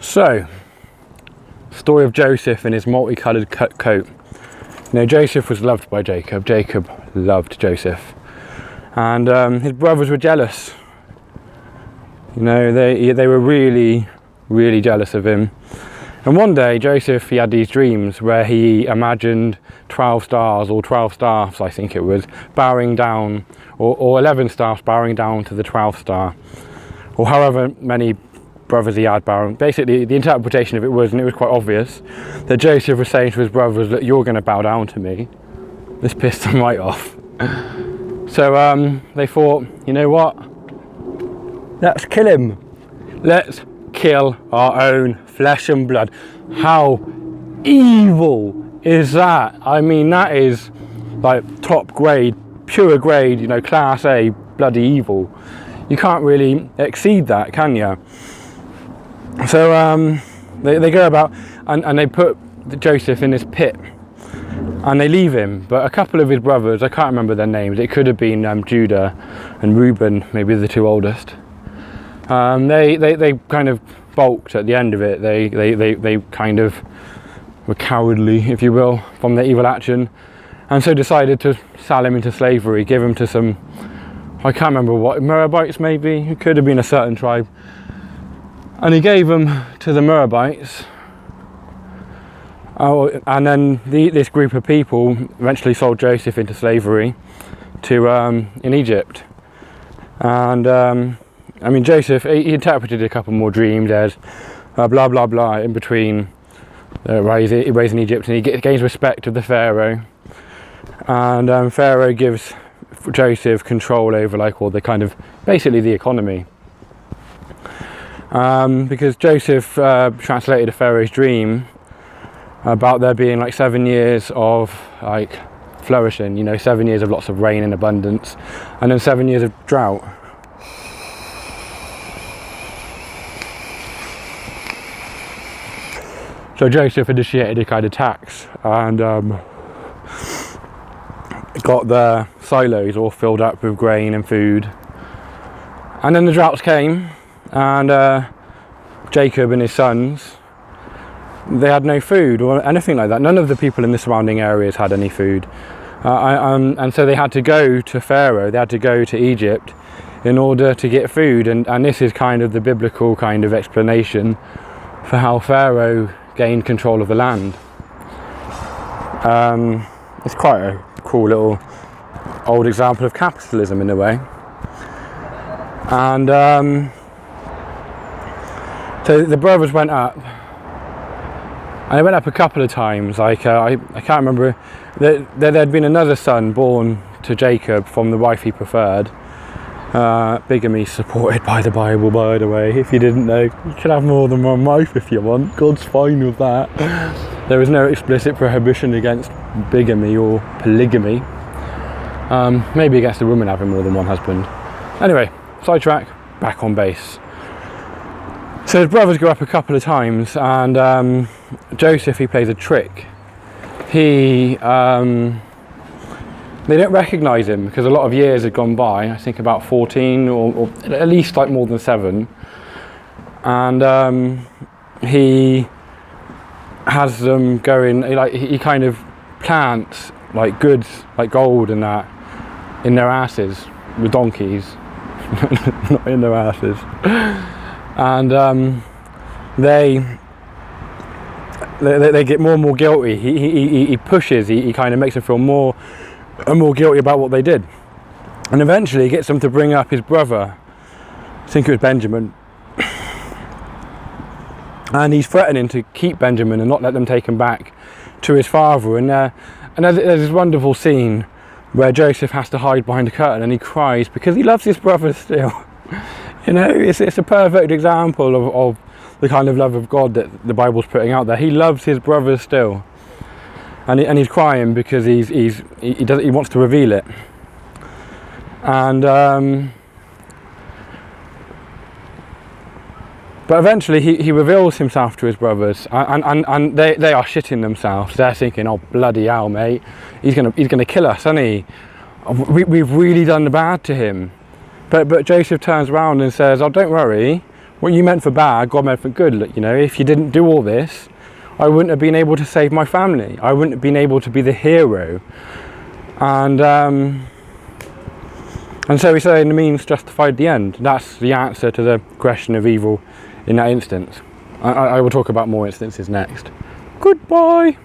So, story of Joseph and his multicoloured coat. Now, Joseph was loved by Jacob. Jacob loved Joseph, and his brothers were jealous. You know, they were really, really jealous of him. And one day, Joseph, he had these dreams where he imagined 12 stars, or 12 staffs, I think it was, bowing down, or 11 staffs bowing down to the 12th star, or however many brothers he had bowing. Basically, the interpretation of it was, and it was quite obvious, that Joseph was saying to his brothers that you're going to bow down to me. This pissed them right off. So they thought, you know what? Let's kill him. Let's kill our own flesh and blood. How evil is that? I mean, that is like top grade, pure grade, you know, class A bloody evil. You can't really exceed that, can you? So they go about and they put Joseph in this pit and they leave him, but a couple of his brothers, I can't remember their names, it could have been Judah and Reuben, maybe the two oldest. They kind of balked at the end of it. They kind of were cowardly, if you will, from their evil action, and so decided to sell him into slavery, give him to some, I can't remember what, Moabites maybe, it could have been a certain tribe, and he gave him to the Moabites. And then this group of people eventually sold Joseph into slavery to in Egypt. And I mean, Joseph, he interpreted a couple more dreams. There's blah blah blah in between where he's in Egypt, and he gains respect of the Pharaoh, and Pharaoh gives Joseph control over like all the kind of basically the economy, because Joseph translated a Pharaoh's dream about there being like 7 years of like flourishing, you know, 7 years of lots of rain and abundance, and then 7 years of drought. So Joseph initiated a kind of tax and got the silos all filled up with grain and food. And then the droughts came, and Jacob and his sons, they had no food or anything like that. None of the people in the surrounding areas had any food. And so they had to go to Pharaoh, they had to go to Egypt in order to get food. And this is kind of the biblical kind of explanation for how Pharaoh gained control of the land. It's quite a cool little old example of capitalism in a way. And so the brothers went up, and they went up a couple of times. Like I can't remember. There'd been another son born to Jacob from the wife he preferred. Bigamy supported by the Bible, by the way. If you didn't know, you can have more than one wife if you want. God's fine with that. There is no explicit prohibition against bigamy or polygamy. Maybe against a woman having more than one husband. Anyway, sidetrack, back on base. So his brothers go up a couple of times, and Joseph, he plays a trick. They don't recognise him because a lot of years had gone by. I think about 14 or at least like more than 7. And he has them going, like he kind of plants like goods, like gold and that, in their asses with donkeys, not in their asses. And they get more and more guilty. He pushes, he kind of makes them feel more and more guilty about what they did, and eventually gets them to bring up his brother, I think it was Benjamin, and he's threatening to keep Benjamin and not let them take him back to his father. And there's this wonderful scene where Joseph has to hide behind a curtain and he cries because he loves his brother still. You know, it's a perfect example of the kind of love of God that the Bible's putting out there. He loves his brother still. And he's crying because he wants to reveal it. And but eventually he reveals himself to his brothers, and they are shitting themselves. They're thinking, oh bloody hell, mate, he's gonna kill us, isn't he? We've really done the bad to him. But Joseph turns around and says, oh, don't worry, what you meant for bad, God meant for good. Look, you know, if you didn't do all this, I wouldn't have been able to save my family. I wouldn't have been able to be the hero. And so we say the means justified the end. That's the answer to the question of evil in that instance. I will talk about more instances next. Goodbye.